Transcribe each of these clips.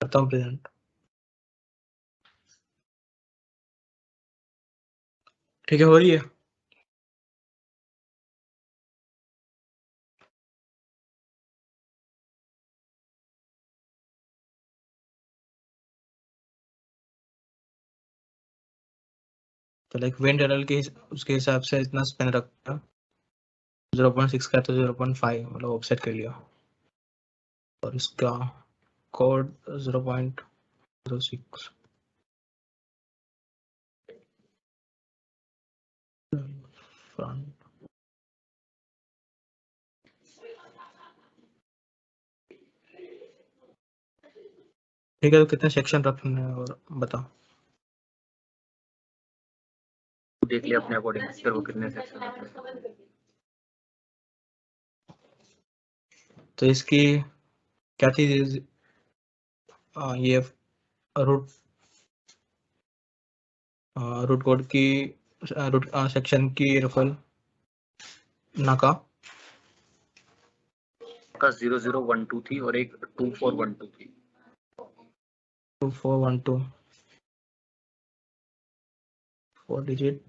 करता हूँ प्रेजेंट। ठीक है, हो रही है। तो लाइक विंड एरर के उसके हिसाब से इतना स्पेन रखा 0.6 का, तो 0.5 मतलब ऑफसेट कर लिया, और इसका कोड 0.06 फ्रंट। ठीक है, तो कितने सेक्शन रखने हैं और बताओ। देख लिया अपने अकॉर्डिंग फिर वो कितने सेक्शन रखते हैं। तो इसकी क्या थी ये रूट रूट कोड की रूट सेक्शन की रफल नाका का 0012 थी और एक 2412 थी। 2412 4 डिजिट।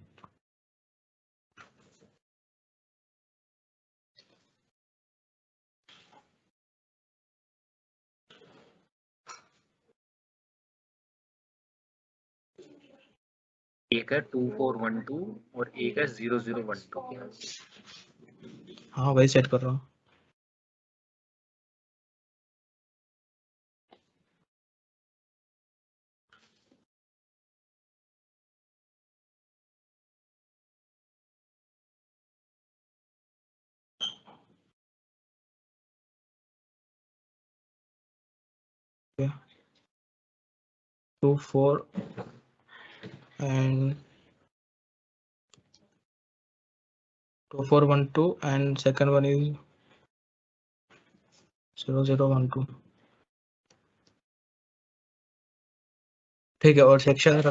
एक है 2412 और एक है 0012। हाँ, वही सेट कर रहा हूँ। Yeah. 24 and 2412 and second one is 0012। ठीक है, और सेक्शन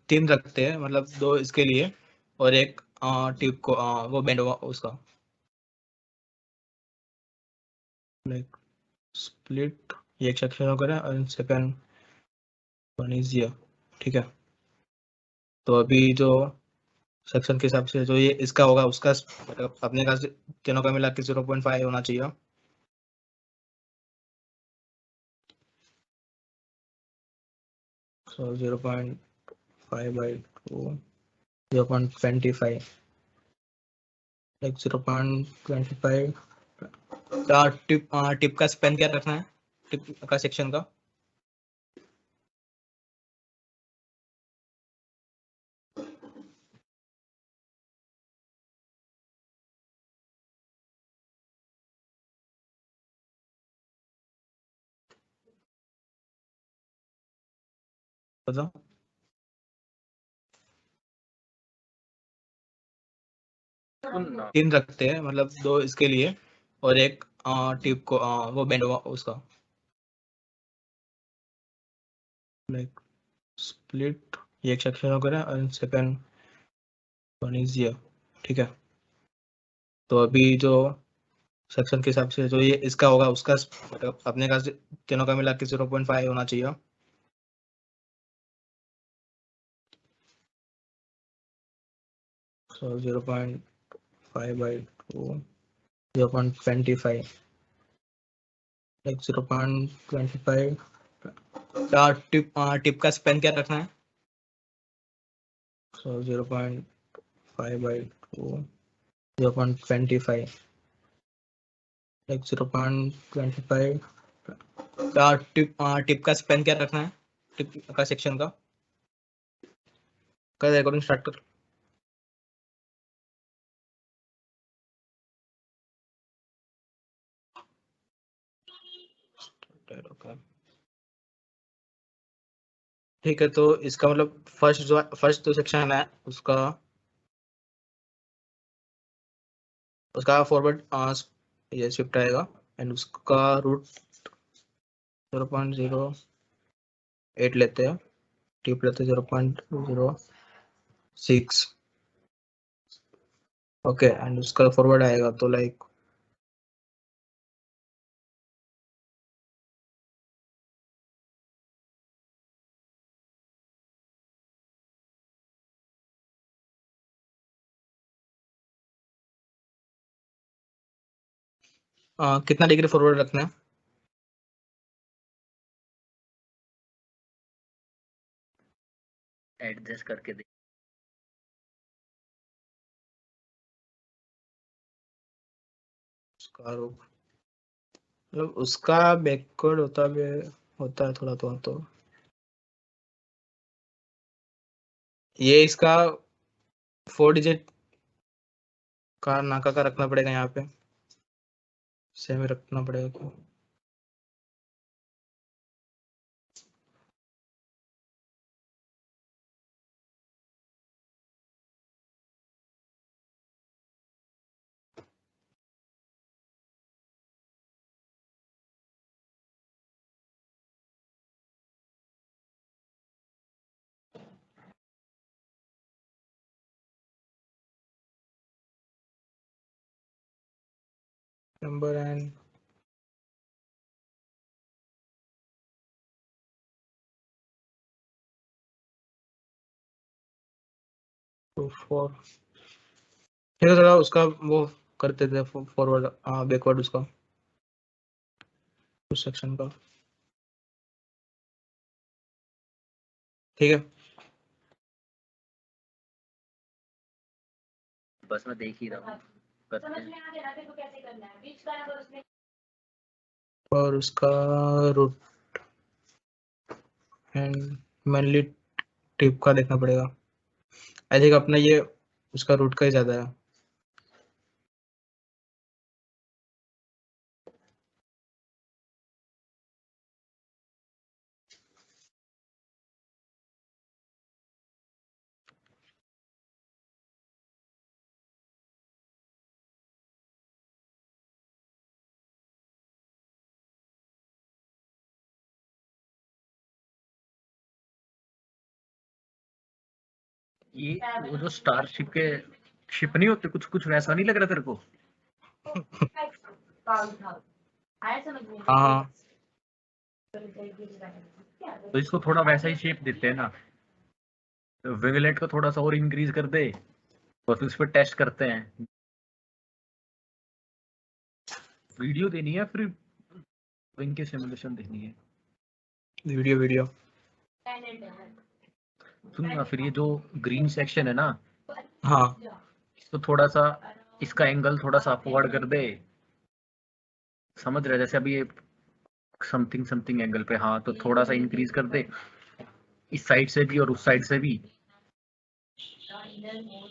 तीन रखते हैं, मतलब 2 इसके लिए और एक ट्यूब को वो बेंड हुआ उसका, लाइक स्प्लिट ये एक सेक्शन हो गया और सेकंड वन इज ये। ठीक है, तो अभी जो सेक्शन के हिसाब से जो ये इसका होगा उसका मतलब अपने का तीनों का मिला के 0.5 होना चाहिए। So 0.5 by 2, 0.25, like 0.25। टिप का स्पेन क्या रखना है, टिप का सेक्शन का? बताओ। तीन रखते हैं, मतलब 2 इसके लिए और एक टिप को वो बेंड हुआ उसका, लाइक स्प्लिट ये एक सेक्शन हो गया और सेकंड वन इज ये। ठीक है, तो अभी जो सेक्शन के हिसाब से जो ये इसका होगा उसका मतलब अपने का तीनों का मिला के 0.5 होना चाहिए। So 0.5 by 2, 0.25, like 0.25। टिप का स्पेन क्या रखना है? So 0.5 by 2, 0.25, like 0.25। टिप का स्पेन क्या रखना है, टिप का सेक्शन का? कर रिकॉर्डिंग स्टार्ट कर। ठीक है, तो इसका मतलब फर्स्ट जो सेक्शन है उसका फॉरवर्ड ये शिफ्ट आएगा एंड उसका रूट 0.08 लेते हैं, टिप लेते हैं 0.06। ओके, एंड उसका फॉरवर्ड आएगा तो लाइक कितना डिग्री फॉरवर्ड रखना है? एडजस्ट करके देख। उसका रुख मतलब उसका बैकवर्ड होता है थोड़ा तो ये इसका 4 डिजिट का नाका का रखना पड़ेगा, यहाँ पे सेम रखना पड़ेगा क्या? नंबर एंड 4 ठीक है, थोड़ा उसका वो करते थे फॉरवर्ड बैकवर्ड उसका उस सेक्शन का। ठीक है, बस मैं देख ही रहा हूँ, करते हैं। और उसका रूट एंड मेनली टिप का देखना पड़ेगा। आई थिंक अपना ये उसका रूट का ही ज्यादा है। ये वो जो स्टारशिप के शिप नहीं होते, कुछ कुछ वैसा नहीं लग रहा तेरे को? हाँ तो इसको थोड़ा वैसा ही शेप देते हैं ना, विंगलेट को थोड़ा सा और इंक्रीज कर दे और फिर उस पर टेस्ट करते हैं। वीडियो देनी है फिर विंग के सिमुलेशन देखनी है। वीडियो सुन ना, फिर ये जो ग्रीन सेक्शन है ना, हाँ इसको थोड़ा सा, इसका एंगल थोड़ा सा अपवर्ड कर दे। समझ रहे? जैसे अभी ये समथिंग समथिंग एंगल पे, हाँ तो थोड़ा सा इंक्रीज कर दे इस साइड से भी और उस साइड से भी।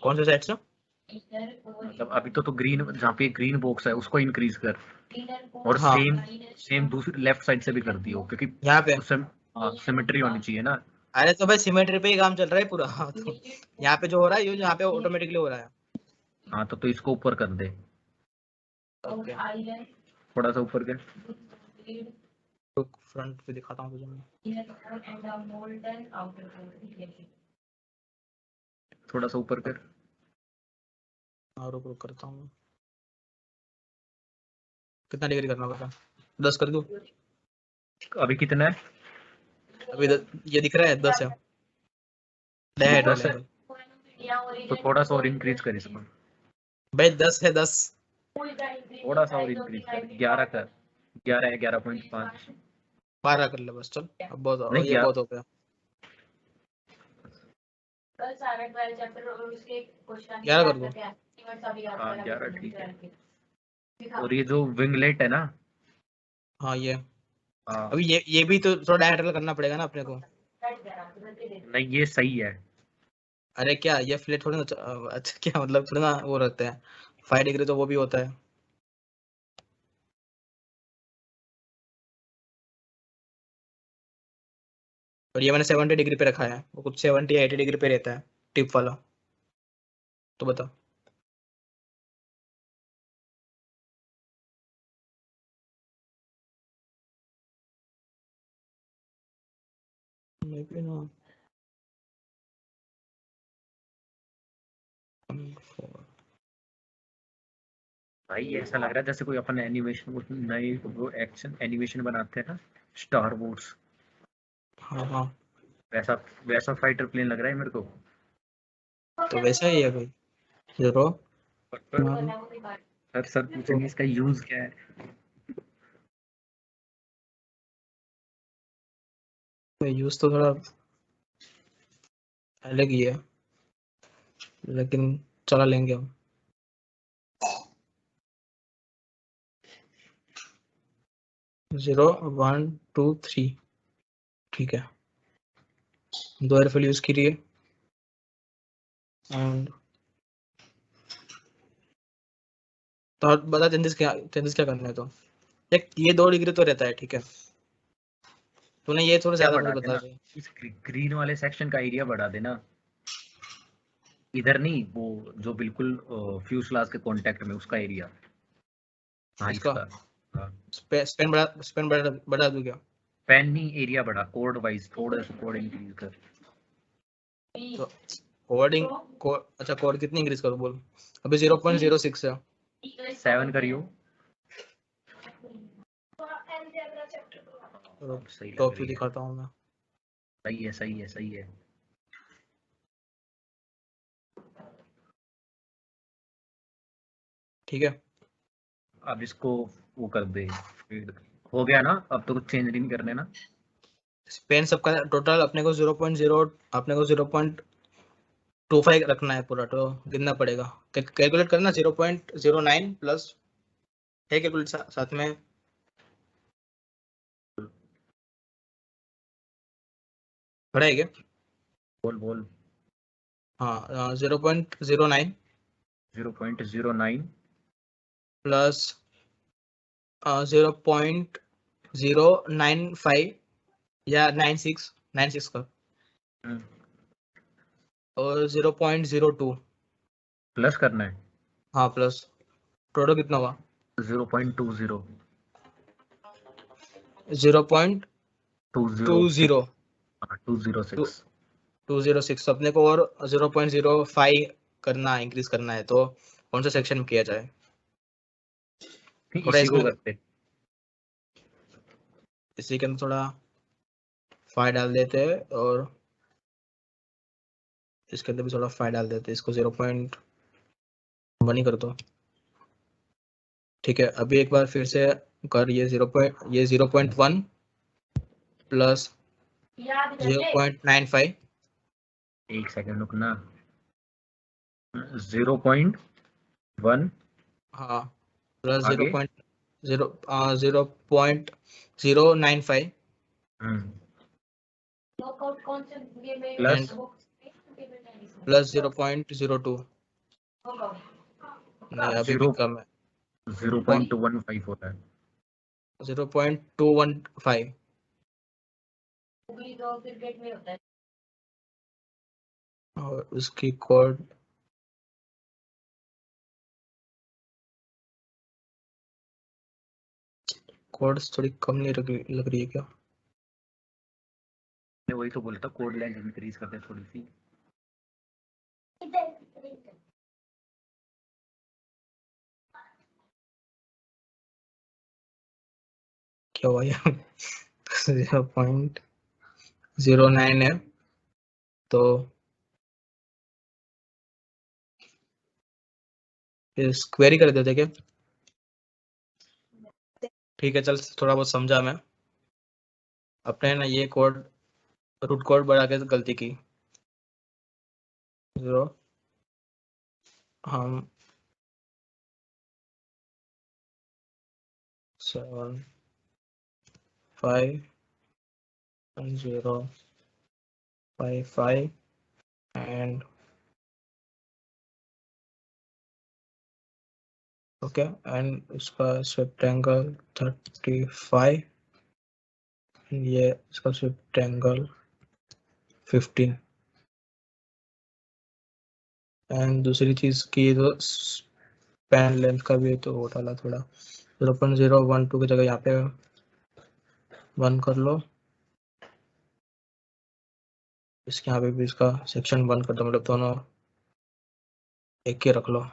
कौन से साइड से? मतलब अभी तो ग्रीन, जहाँ पे ग्रीन बॉक्स है उसको इंक्रीज कर, और हाँ सेम सेम दूसरी लेफ्ट साइड से भी कर दियो, क्योंकि यहाँ पे। उससे सिमेट्री होनी चाहिए ना। अरे तो भाई सिमेट्री पे ही काम चल रहा है पूरा। हाँ, तो यहाँ पे जो हो रहा है ये यहाँ पे ऑटोमेटिकली हो रहा है। हाँ तो इसको ऊपर कर दे, ओके, थोड़ा सा ऊपर कर। तो फ्रंट पे दिखाता हूँ तुझे मैं। थोड़ा सा ऊपर कर। और ऊपर करता हूँ। कितना डिग्री करना पड़ता? 10 कर दूँ? अभी कितना है? अभी ये दिख रहा है 10 है। 10 है, एंगल तो थोड़ा सा और इंक्रीज कर इसको। भाई 10 है 10। थोड़ा सा और इंक्रीज कर, 11 कर। 11 है, 11.5। 12 कर ले बस, चल अब बहुत, नहीं ये बहुत हो गया। 11 कर दूँ? हाँ 11 ठीक है। और ये जो विंगलेट है ना, हाँ ये हाँ अभी ये भी तो थोड़ा डायरेक्ट करना पड़ेगा ना अपने को। नहीं ये सही है। अरे क्या ये फ्लैट थोड़ा ना अच्छा क्या मतलब थोड़ा ना वो रहता है। 5 डिग्री तो वो भी होता है। और ये मैंने 70 डिग्री पे रखा है, वो कुछ 70-80 डिग्री पे रहता है टिप वाला। तो बता। Maybe not. भाई ऐसा लग रहा है जैसे कोई अपन एनिमेशन, नई वो एक्शन एनिमेशन बनाते हैं ना, स्टार वॉर्स, हाँ हाँ, वैसा वैसा फाइटर प्लेन लग रहा है मेरे को। तो वैसा ही है भाई। जरूर। पर सर पूछेंगे इसका यूज क्या है। यूज तो थोड़ा अलग ही है, लेकिन चला लेंगे हम। जीरो 1 2 3, ठीक है, 2 एयरफिल यूज कीजिए एंड तो बता चेंजेस क्या करने हैं। तो एक ये 2 डिग्री तो रहता है, ठीक है, तूने ये थोड़ा क्या ज्यादा मुझे बढ़ा बता देना, दे। इस ग्रीन वाले सेक्शन का एरिया बढ़ा देना, इधर नहीं, वो जो बिल्कुल फ्यूजलाज के कांटेक्ट में उसका एरिया। हाँ इसका इसका, हाँ। स्पेन बढ़ा दूं क्या? पेन नहीं, एरिया बढ़ा, कोड वाइज थोड़ा सा कोड इंक्रीज कर। तो कोडिंग अच्छा, कोड कितनी इंक्रीज करूं बोल? अभी 0.06 है। 7 करियो, सही लग टॉप रही व्यू है, दिखाता हूँ मैं। सही है, सही है, सही है। ठीक है, अब इसको वो कर दे, हो गया ना, अब तो कुछ चेंज नहीं करने ना। स्पेन सबका टोटल अपने को 0.0, अपने को 0.25 रखना है पूरा, तो गिनना पड़ेगा। कैलकुलेट करना 0.09 प्लस है, कैलकुलेट साथ में पड़ा है क्या? बोल बोल। हाँ, 0.09 0.09 प्लस 0.095 या 96 का, और 0.02, प्लस करना है, हाँ प्लस, टोटल कितना हुआ? 0.20 0.20 206। 206 अपने को, और 0.05 करना, इंक्रीज करना है, तो कौन सा सेक्शन में किया जाए? थोड़ा इसी को इसमें करते, इसी के अंदर थोड़ा फाइव डाल देते हैं, और इसके अंदर भी थोड़ा फाइव डाल देते हैं, इसको 0.1 ही कर दो। ठीक है, अभी एक बार फिर से कर, ये 0.1 प्लस 0.95, एक सेकंड रुकना, 0.1 हाँ प्लस आगे, 0.095 प्लस एंड प्लस 0.02, नहीं अभी भी 0 कम है, 0.215 होता है। 0.215, और उसकी कोड थोड़ी कम नहीं लग रही है क्या? मैं वही तो बोलता, कोड लेंथ इंक्रीज करते हैं थोड़ी सी। क्या हुआ यार? 0.09 है, तो क्वेरी कर देते क्या? ठीक है चल, थोड़ा बहुत समझा मैं, अपने ना ये कोड, रूट कोड बढ़ा के गलती की। जीरो, हम 7 5 0 5 5 एंड ओके, एंड इसका स्विफ्ट एंगल 35, ये इसका स्विफ्ट एंगल 15, एंड दूसरी चीज की तो स्पैन लेंथ का भी तो वो डाला थोड़ा, 0.012 की जगह यहाँ पे 1 कर लो, इसके यहाँ पे भी इसका सेक्शन 1 कर दो, मतलब दोनों एक ही रख लो,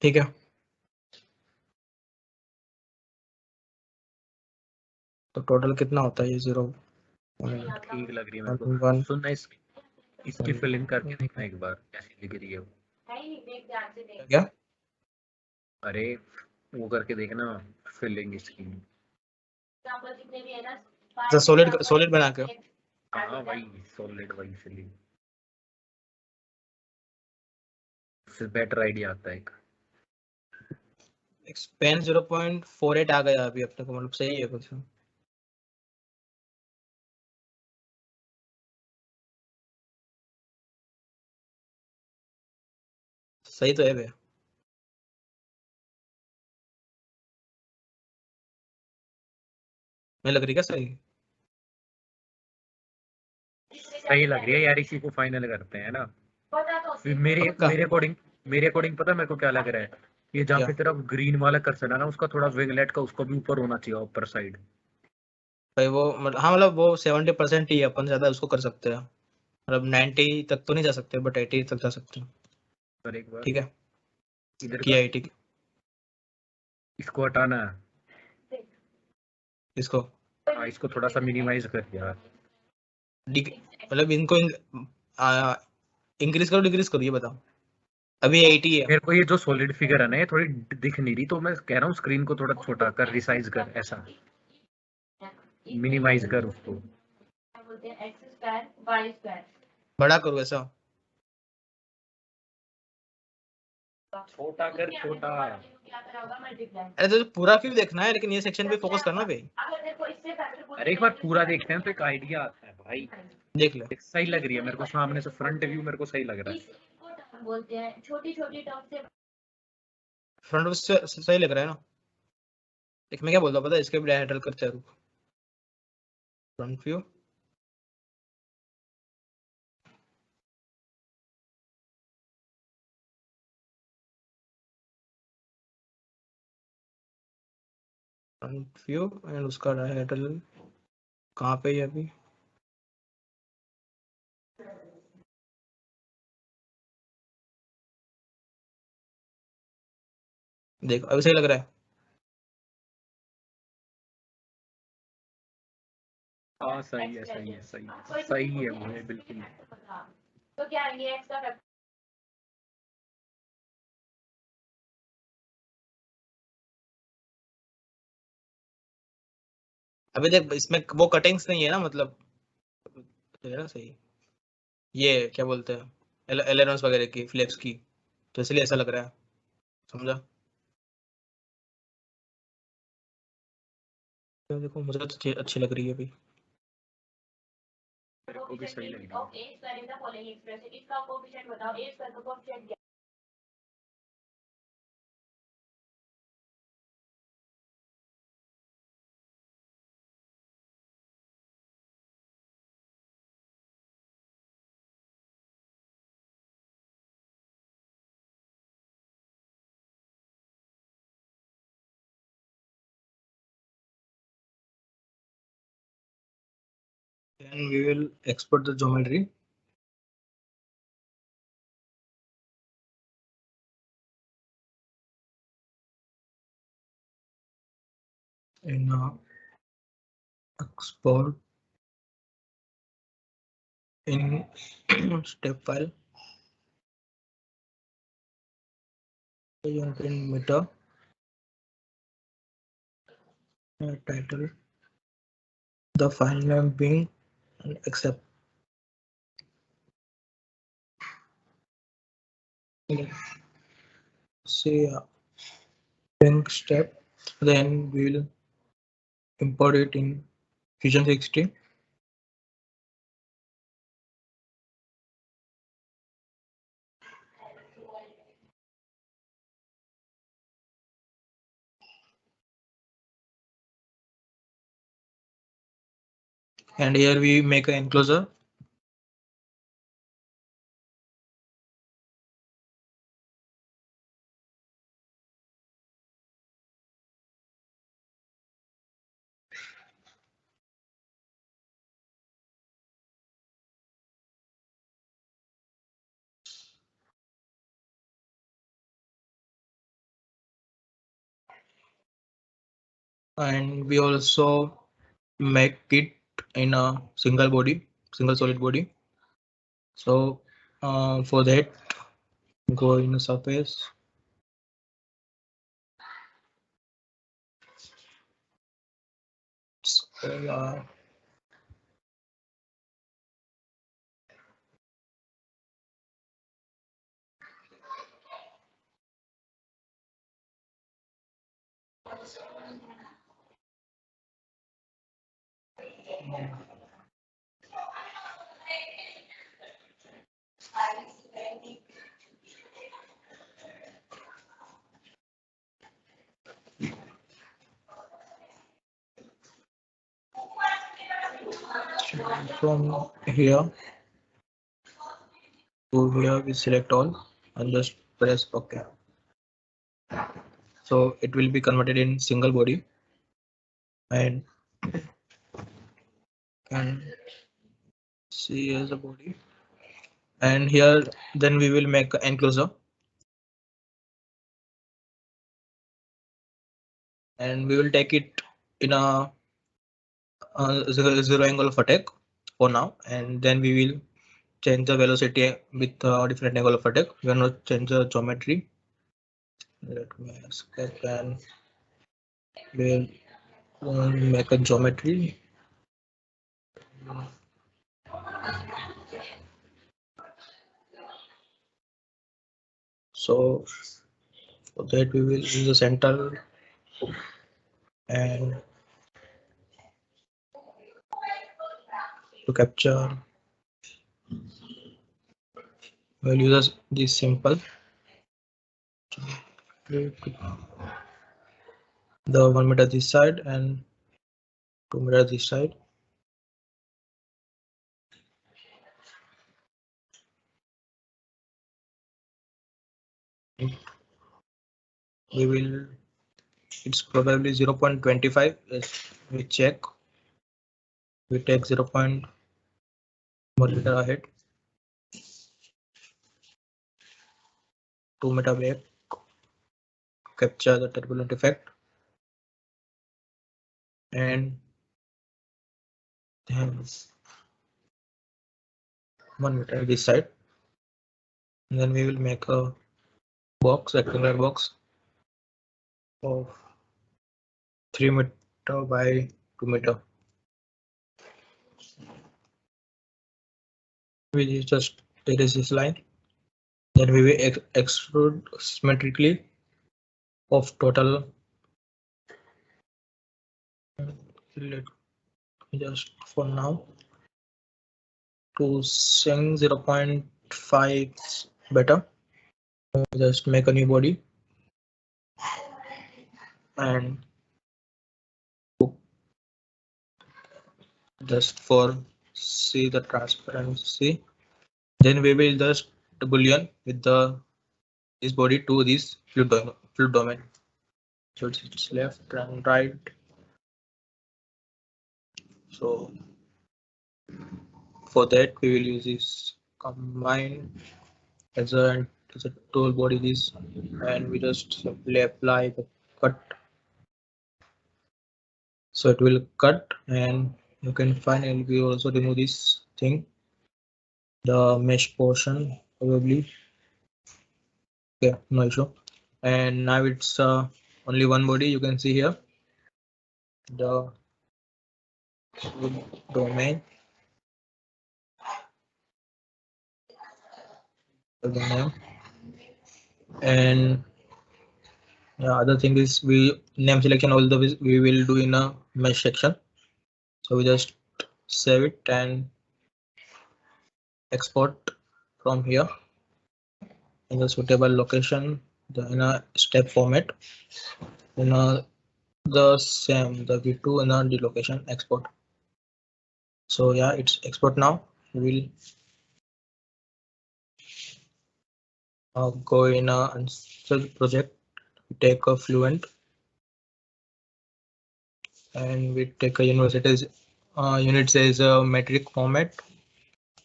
ठीक है। तो टोटल कितना होता है ये? 0 ठीक लग रही है मेरे को। 1 सुनना, इसकी फिलिंग करके देखना एक बार कैसी दिख रही है वो। क्या? अरे वो करके देखना, फिलिंग इसकी। तो सॉलिड बना के हाँ वही सॉलिड, वही इसलिए फिर बेटर आइडिया आता है एक। एक्सपेंड 0.48 आ गया अभी अपने को, मतलब सही है कुछ। सही तो है भैया, मैं लग रही क्या सही? सही लग रही है यार, इसी को फाइनल करते हैं ना। फिर मेरे पक्का? मेरे अकॉर्डिंग पता है मेरे को क्या लग रहा है, ये जहाँ क्या पे तेरा ग्रीन वाला कर्सर है ना, उसका थोड़ा विंगलेट का उसका भी ऊपर होना चाहिए, ऊपर साइड। भाई वो मतलब, हाँ मतलब वो 70% ही है, अपन ज्यादा उसको कर सकते हैं, मतलब 90 तक तो नहीं जा सकते बट 80 तक जा सकते हैं। पर एक बार ठीक है, इधर का किया 80। इसको हटाना है। इसको हाँ इसको थोड़ा सा मिनिमाइज कर यार। मतलब इनको इंक्रीज करो डिक्रीज करो, ये बताओ। अभी 80 है। मेरे को ये जो सॉलिड फिगर है ना ये थोड़ी दिख नहीं रही, तो मैं कह रहा हूँ स्क्रीन को थोड़ा छोटा कर, रिसाइज कर, ऐसा मिनिमाइज कर उसको। बड़ा करो ऐसा। छोटा कर छोटा। अरे तो पूरा क्यों देखना है, लेकिन ये सेक्शन पे फोकस करना भाई। अरे एक बार पूरा देखते हैं तो एक आइडिया आता है भाई। देख ले, एक सही लग रही है मेरे को, सामने से फ्रंट व्यू मेरे को सही लग रहा है। बोलते हैं छोटी छोटी टर्म से। फ्रंट से सही लग रहा है ना। देख मैं क्या बोलता हूँ पता है, इसके भी हैंडल करते हैं, front view. Front view and उसका हैंडल कहाँ पे है अभी? देख अभी सही लग रहा है। हाँ सही है सही है सही है सही है मुझे बिल्कुल। तो क्या ये एक्स्ट्रा अभी देख इसमें वो कटिंग्स नहीं है ना, मतलब तो है ना सही। ये क्या बोलते हैं, एलेरॉन्स वगैरह की, फ्लेप्स की, तो इसलिए ऐसा लग रहा है, समझा? तो देखो मुझे तो अच्छी लग रही है अभी। मेरे को भी सही लग रहा है। इसका कोएफिशिएंट बताओ, a स्क्वायर का कोएफिशिएंट क्या Then we will export the geometry. In export in step file, in meter, title, the file name being accept. Say link step, then we will import it in Fusion 360. And here we make an enclosure. And we also make it in a single solid body. So for that, go in a surface. From here to here, we select all and just press OK. So it will be converted in single body and can see as a body. And here then we will make an enclosure. And we will take it in a zero angle of attack for now, and then we will change the velocity with different angle of attack. We are not change the geometry. Let me escape and we'll make a geometry. So for that we will use the center and to capture we'll use this simple the 1 meter this side and 2 meter this side. We will it's probably 0.25. We check, we take 0.1 meter ahead, 2 meter back, capture the turbulent effect, and then 1 meter this side, and then we will make a box, rectangular box of 3 meter by 2 meter. We just erase this line. Then we will extrude symmetrically of total. Just for now to sing 0.5 better. Just make a new body and just for see the transparency. Then we will just boolean with the this body to this fluid domain. So it's left and right. So for that we will use this combine as a tool body this, and we just simply apply the cut. So it will cut, and you can finally we also remove this thing, the mesh portion probably. Okay, no issue. And now it's only one body. You can see here the domain. The name. And yeah, other thing is we name selection all the we will do in a mesh section. So we just save it and export from here in the suitable location in a step format in the same the v2 in the location export. So yeah, it's export now. We will go in a project, we take a Fluent and we take a university's unit says a metric format.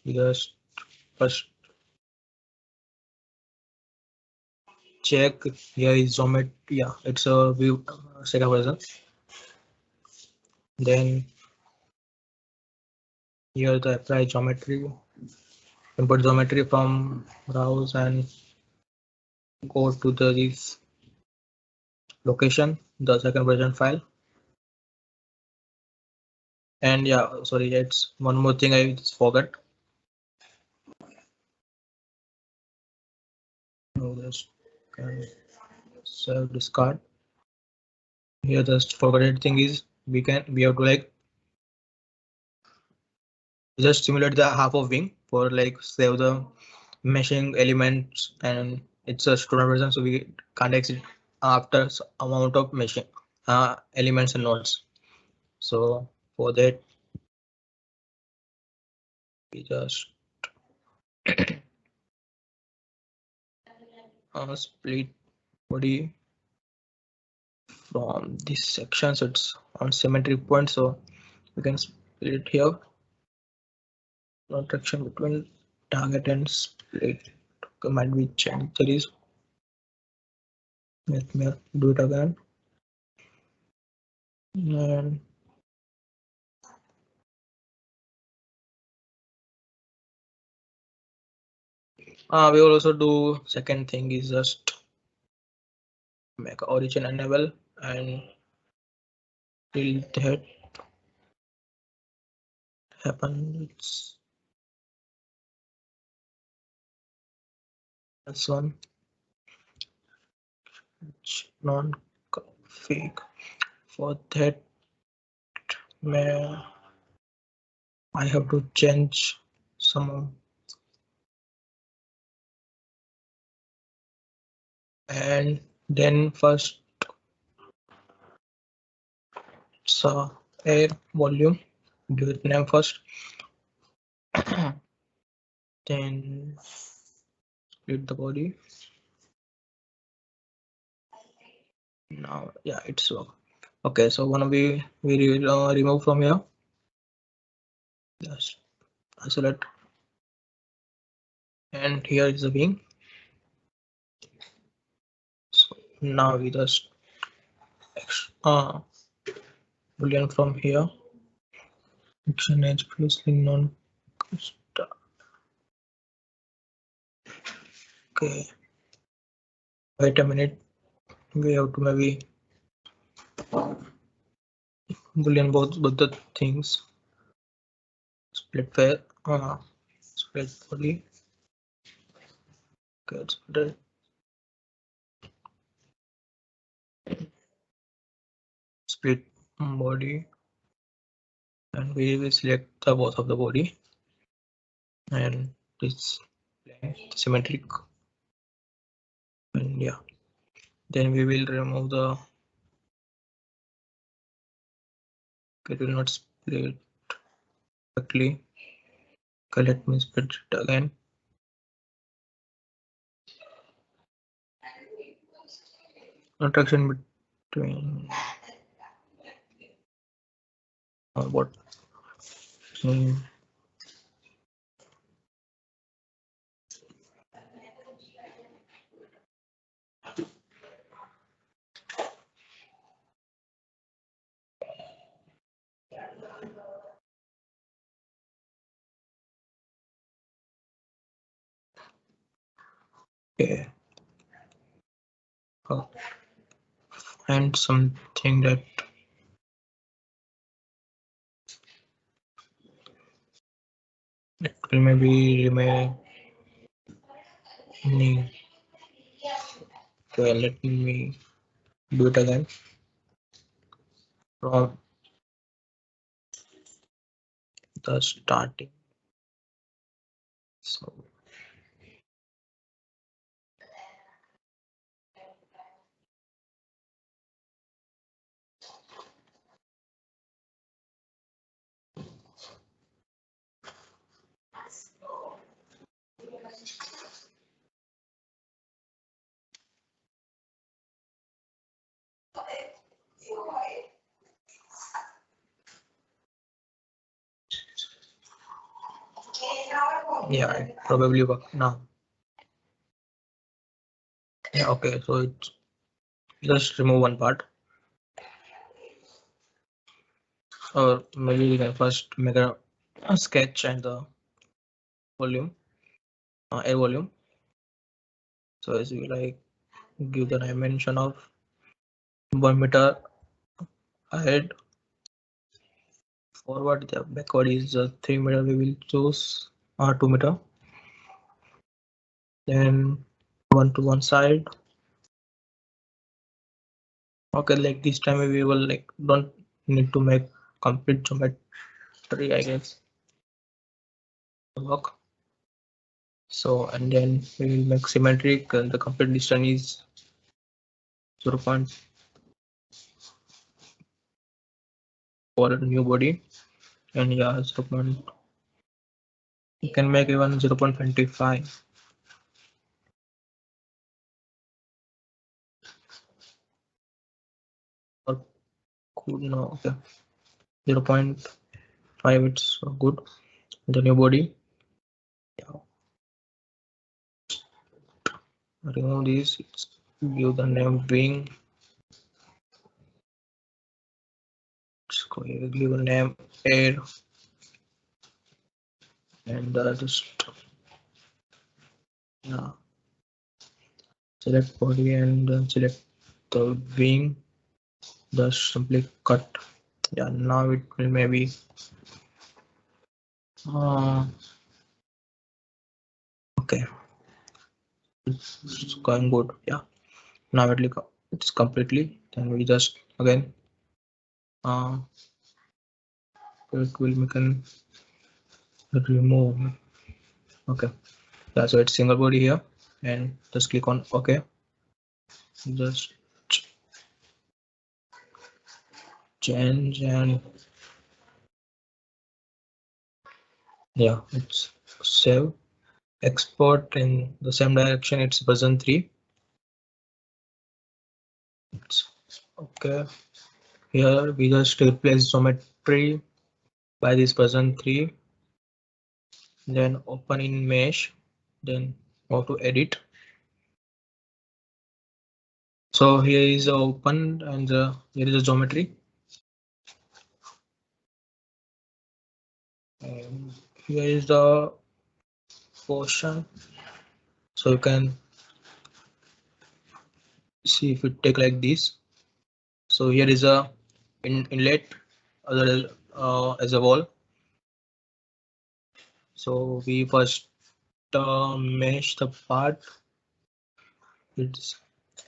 We just first check here is geometry. Yeah, it's a view Sega version. Then here the apply geometry, import geometry from browse and go to the this location, the second version file. And yeah, sorry, it's one more thing I just forgot. Just save discard. Here the forgotten thing is we have to like just simulate the half of wing for like save the meshing elements, and it's a student version, so we can't exit after amount of meshing elements and nodes. So for that we just split body from this section, so it's on symmetric point, so we can split here. No traction between target and split. Might be change series. Let me do it again. And we will also do second thing is just make origin enable and till that happens. This one non-config. For that, I have to change some, and then first so air volume, give it name first. Then split the body. Now, yeah, it's okay. So one we will remove from here. Just isolate, and here is the wing. So now we just boolean from here. Action edge previously non. Okay. Wait a minute. We have to maybe boolean both the things. Split pair. Split body. Okay, it's better. Split body, and we will select the both of the body, and this symmetric, and yeah, then we will remove the. It will not split correctly. Okay, let me split it again. Interaction between what? Okay. And something that it will maybe remain. Okay, let me do it again from the starting. So yeah, it probably work now. Yeah, okay, so it's just remove one part, or maybe we can first make a sketch and the volume, air volume. So as we like give the dimension of 1 meter ahead, forward, the backward is 3 meter. We will choose 2 meter. Then one to one side. Okay, like this time we will like don't need to make complete geometry, I guess. work. So, and then we will make symmetric, and the complete distance is 0. For a new body, and yeah, 0. You can make even 0.25. Or could no, okay, 0.5. It's good. The new body. Yeah. Remove this. Give the name wing. Give the name air, and just yeah. Select body and select the wing. Just simply cut. Yeah, now it will maybe okay, it's going good. Yeah, now it's completely. Then we just again it will make an remove. Okay, yeah, so it's single body here, and just click on OK. Just change, and yeah, it's save. Export in the same direction. It's version 3. It's okay. Here we just replace geometry by this version 3. Then open in mesh. Then go to edit. So here is open, and here is a geometry. And here is the portion. So you can see if it take like this. So here is a inlet as a wall. So we first mesh the part. It's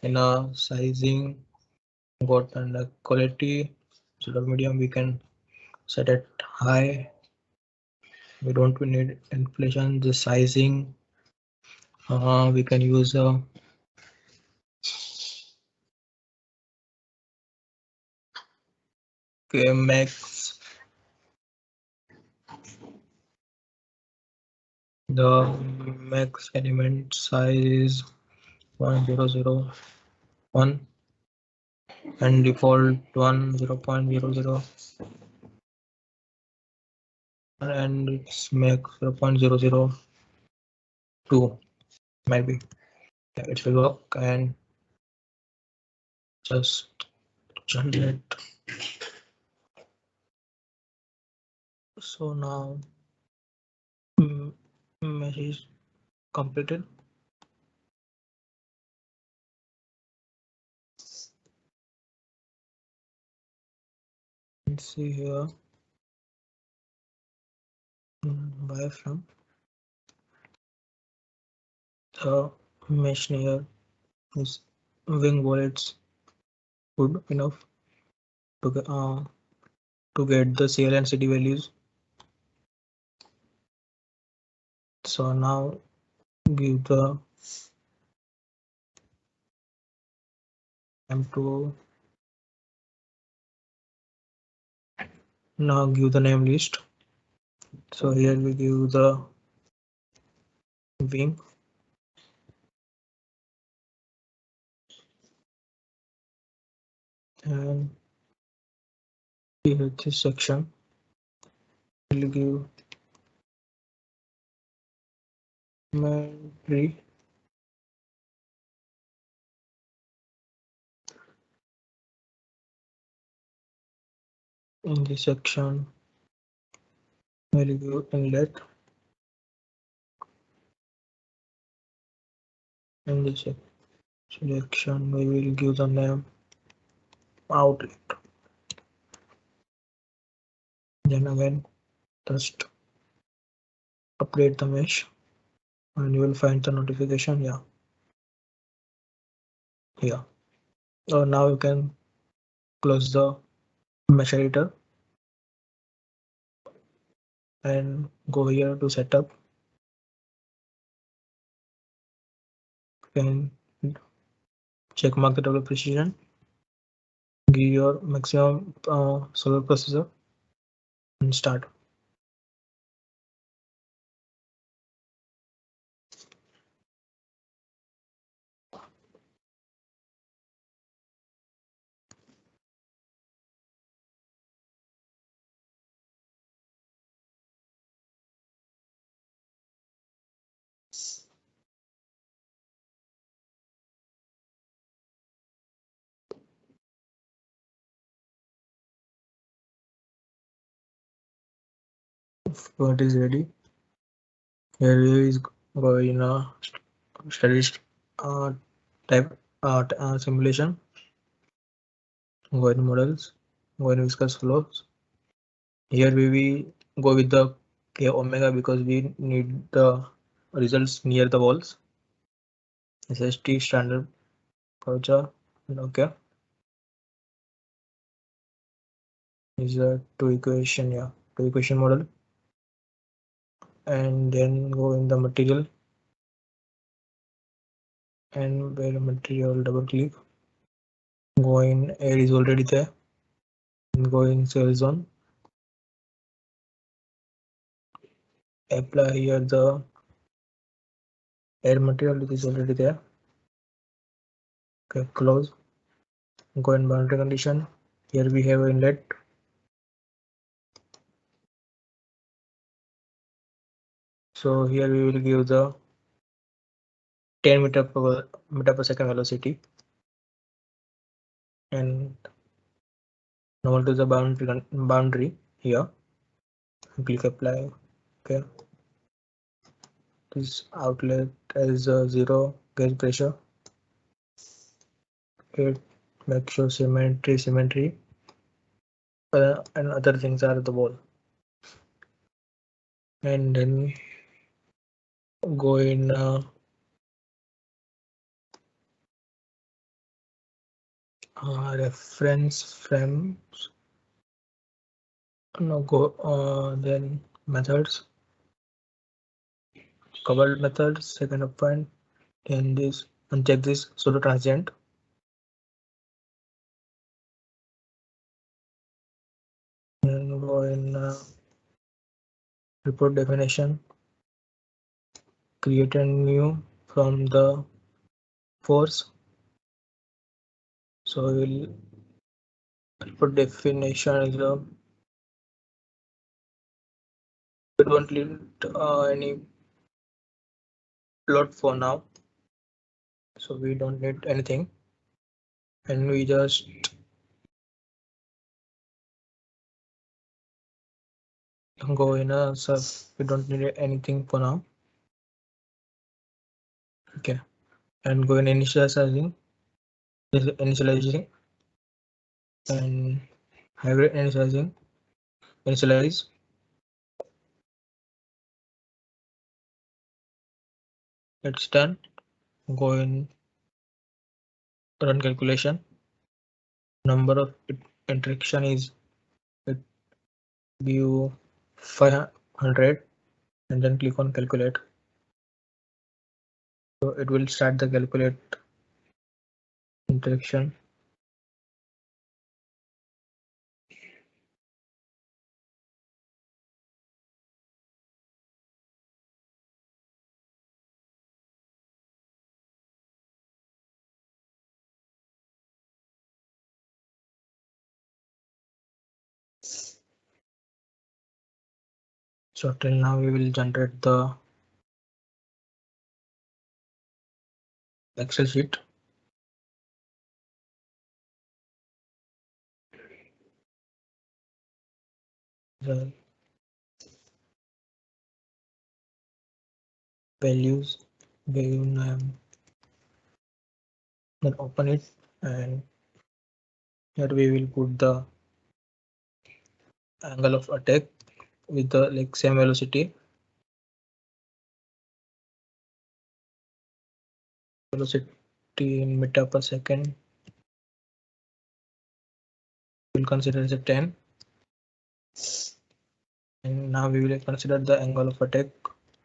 in a sizing, got and a quality. So the medium we can set it high. We don't need inflation. The sizing we can use max. The max element size is 1001 and default 0.00, and it's max 0.002 maybe. Yeah, it will work, and just generate. So now mesh is completed. Let's see here. Wireframe. The mesh here is wing wallets good enough to get the CL and CD values. So now give the M2. Now give the name list. So here we give the wing, and here this section will give Mary. In this section we'll give inlet. In this section we will give the name outlet. Then again just update the mesh, and you will find the notification. Yeah, here. Now you can close the mesh editor. and go here to setup. Can check mark the double precision, give your maximum solar processor and start. What is ready? Here is going study type simulation. Go in models, go in viscous flows. Here we will go with the k omega because we need the results near the walls. SST standard culture. Okay. Is a two equation model, and then go in the material and where material, double click, go in air is already there, and go in cell zone, apply here the air material, it is already there. Okay, close, go in boundary condition. Here we have inlet, so here we will give the 10 meter per second velocity and normal to the boundary here. Click apply. Okay, this outlet as 0 gauge pressure. It make sure symmetry and other things are the wall, and then go in reference frames. No, go then methods, covered method, second point, and this uncheck this pseudo transient. And go in report definition, create a new from the force. So we'll report definition is we don't need any plot for now, so we don't need anything, and we just go in a sub. We don't need anything for now. Okay, and go in initializing and hybrid initialize. It's done. Go in run calculation. Number of interaction is view 500, and then click on calculate. So it will start the calculate interaction. So till now we will generate the Excel sheet. The values, value name, then open it, and here we will put the angle of attack with the like same velocity in meter per second. We'll consider as a 10. And now we will consider the angle of attack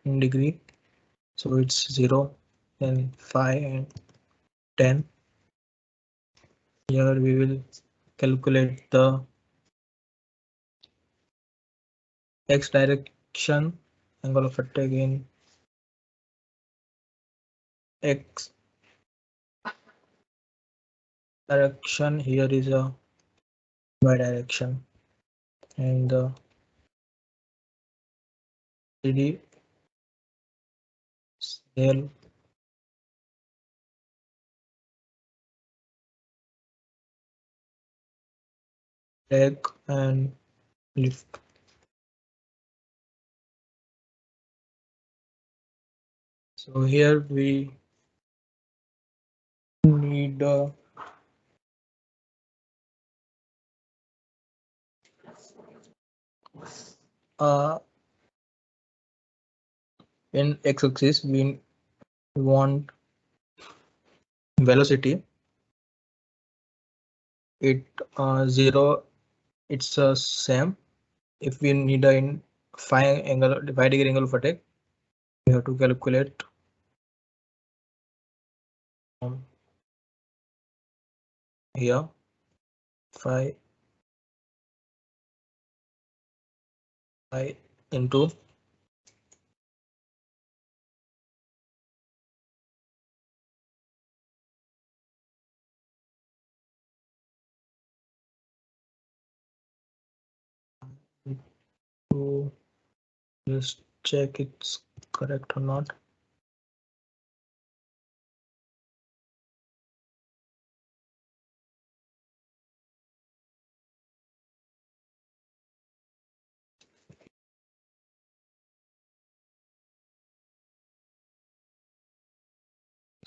in degree. So it's 0, then 5 and 10. Here we will calculate the x direction angle of attack in x direction. Here is a y direction, and the 3D scale leg and lift. So here we need in x-axis we want velocity. It 0, it's the same. If we need a in 5 degree angle of attack, we have to calculate here 5 into to just check it's correct or not.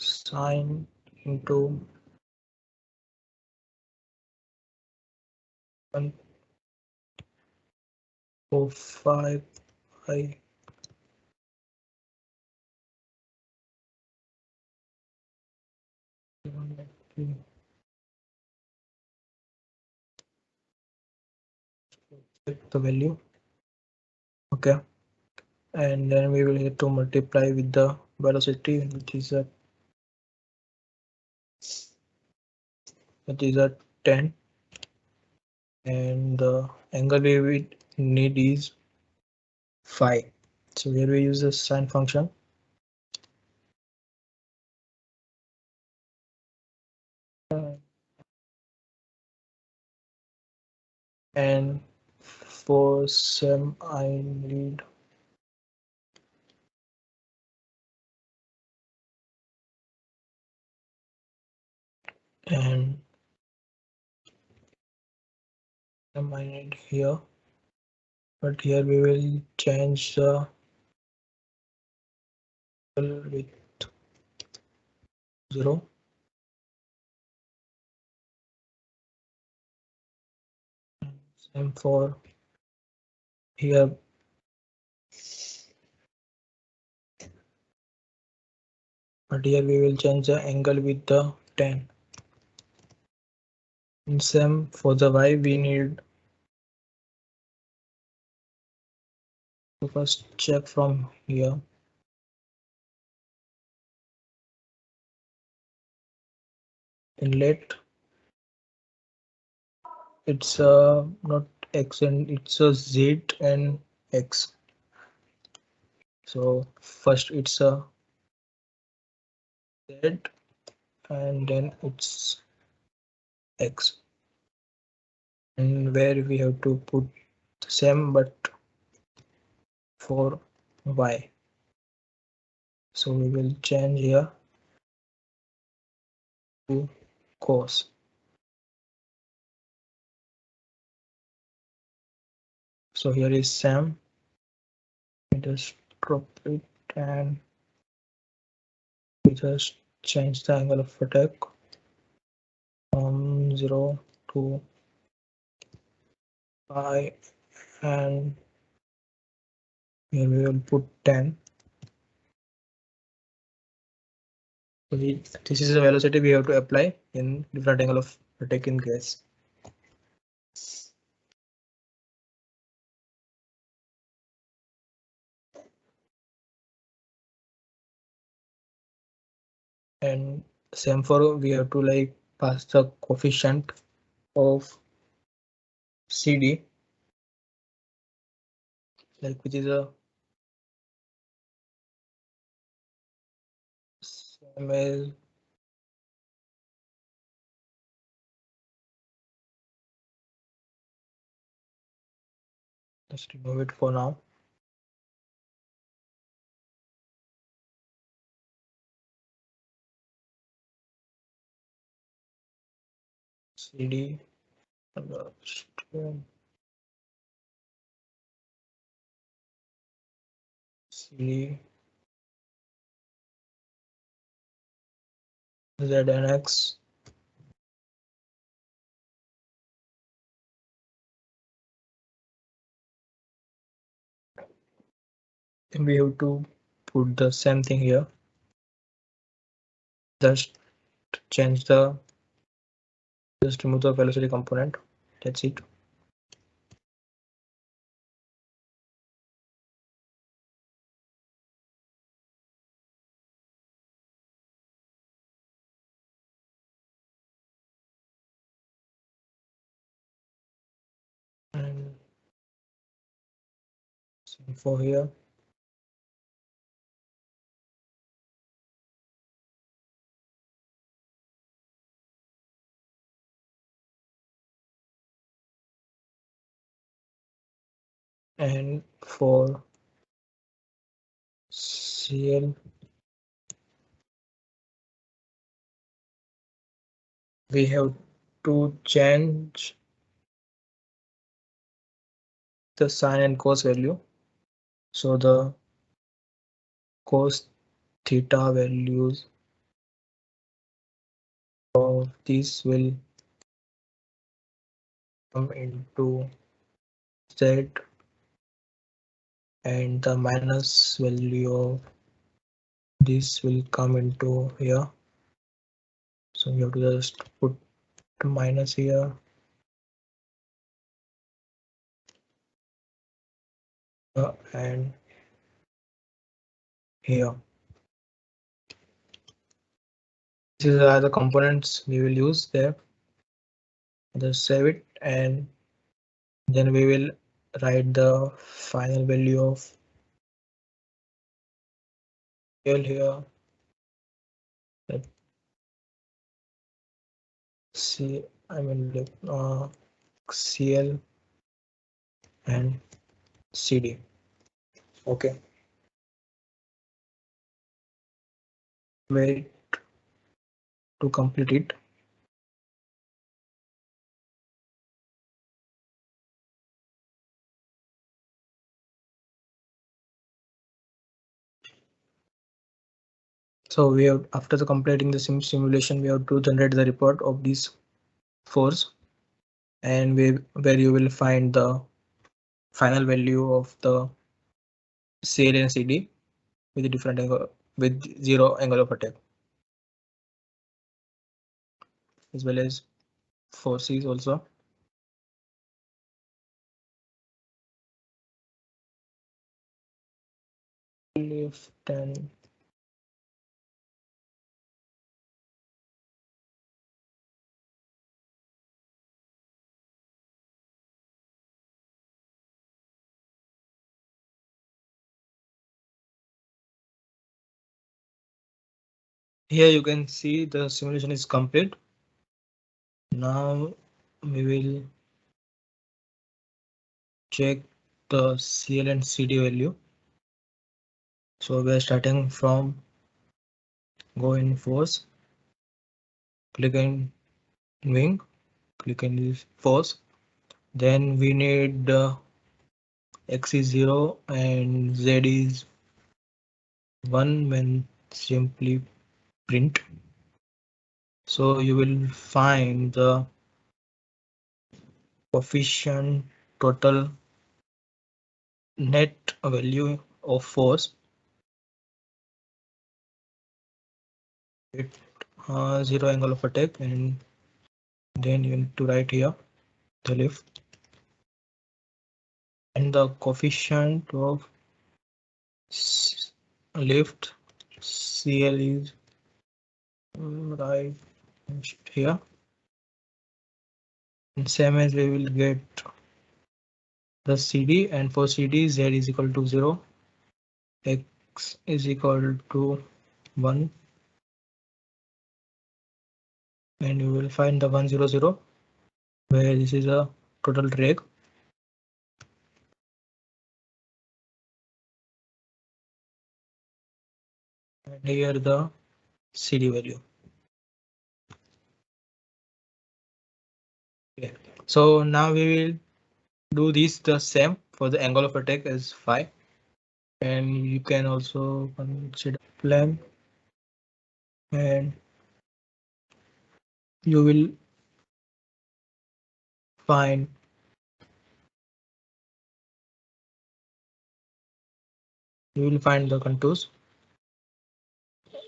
Sine into 1.45 by the value. Okay, and then we will need to multiply with the velocity, which is a 10, and the angle we will need is 5. So here we use the sine function. And for some I need and some I need here, but here we will change the with 0. Same for here. But here we will change the angle with the 10. And same for the y, we need to first check from here. Inlet, it's not x and it's a z and x. So first it's a z and then it's x, and where we have to put the same but for y. So we will change here to cos. So here is same. We just drop it and we just change the angle of attack from 0 to 5, and here we will put 10. So this is the velocity we have to apply in different angle of attack in case. and same for we have to like pass the coefficient of CD, like which is a same as just remove it for now. CD CD ZNX and we have to put the same thing here, just change the just remove the velocity component, that's it. And same for here. And for CL we have to change the sine and cos value, so the cos theta values of these will come into Z and the minus value of this will come into here. So you have to just put minus here and here. These are the components we will use there. Just save it and then we will write the final value of L here. Let see, I mean CL and CD. Okay. Wait to complete it. So we have, after the completing the simulation, we have to generate the report of these force, and where you will find the final value of the CL and CD with a different angle, with 0 angle of attack, as well as forces also. Lift and here you can see the simulation is complete. Now we will check the CL and CD value. So we are starting from go in force, click in wing, click in this force. Then we need X is 0 and Z is 1 when simply print. So you will find the coefficient total net value of force. It 0 angle of attack, and then you need to write here the lift and the coefficient of lift CL is right here. And same as we will get the CD, and for CD z is equal to 0, x is equal to 1, and you will find the 1 0 0, where this is a total drag. And here the CD value. Okay. So now we will do this the same for the angle of attack as phi, and you can also consider plan, and you will find the contours.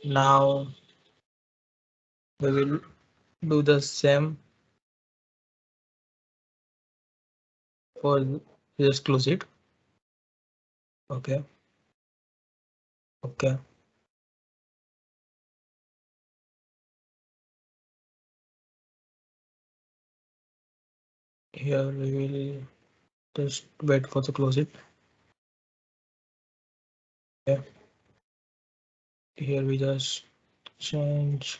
Now we will do the same for, just close it. Okay. Okay. Here we will just wait for the close it. Okay. Here we just change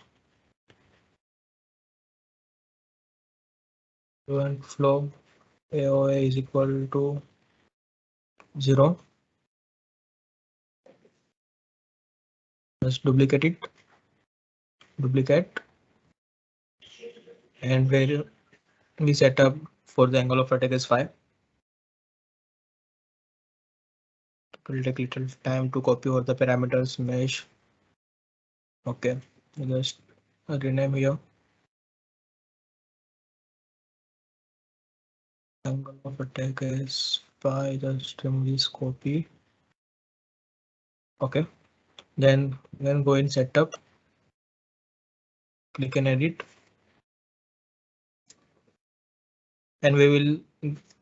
event flow. AOA is equal to 0. Just duplicate it. Duplicate. And where we set up for the angle of attack is 5. It will take little time to copy over the parameters mesh. Okay. Just rename here. Angle of attack is pi. Just remove this copy. Okay. Then go in setup. Click and edit. And we will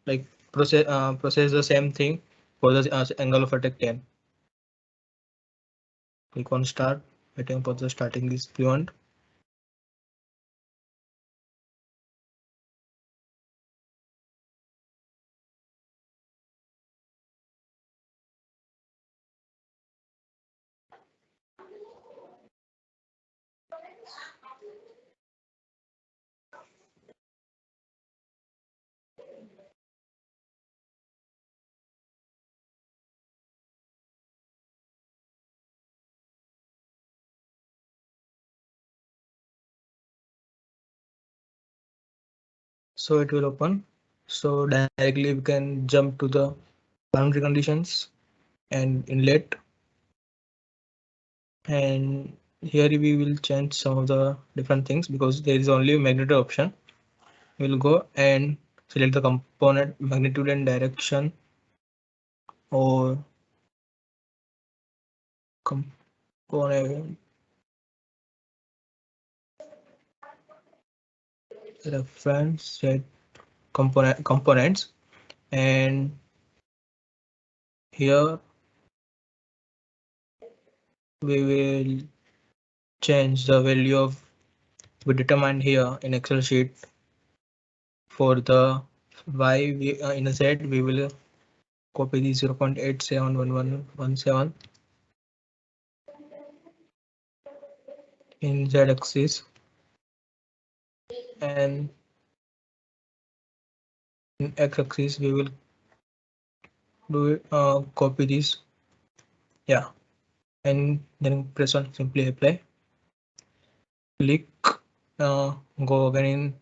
like process the same thing for the angle of attack 10. Click on start, waiting for the starting is beyond. So it will open. So directly we can jump to the boundary conditions and inlet. And here we will change some of the different things because there is only magnitude option. We'll go and select the component magnitude and direction, or component reference set components, and here we will change the value of we determined here in Excel sheet. For the y in a z we will copy the 0.871117 in z axis, and in x axis we will do it, copy this, yeah, and then press on simply apply. Click, go again in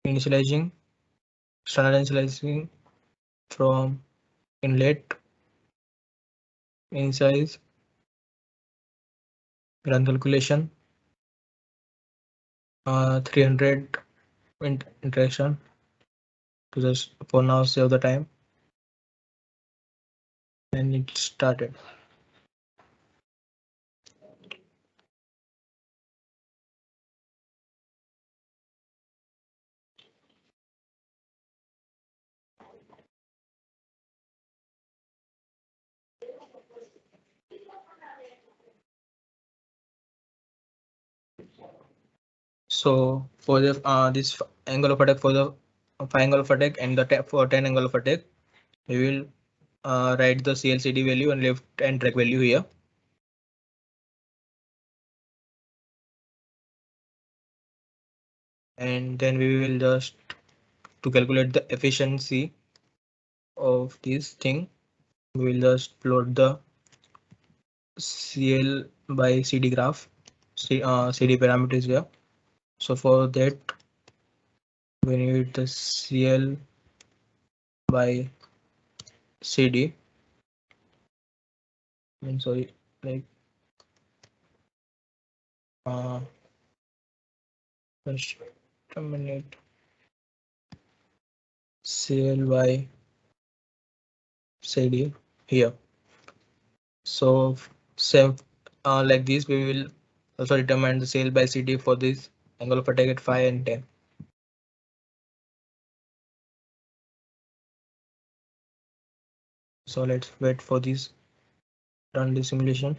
initializing, standard initializing from inlet, insize, run calculation, 300 interaction to just for now save the time, and it started. So for the this angle of attack, for the 5 angle of attack and the for 10 angle of attack, we will write the CLCD value and left and drag value here. And then we will just to calculate the efficiency of this thing, we will just plot the CL by CD graph. CD parameters here. So for that, we need the CL by CD. I'm sorry, like just a minute. CL by CD here. So same like this, we will also determine the CL by CD for this angle of attack at 5 and 10. So let's wait for this, run the simulation.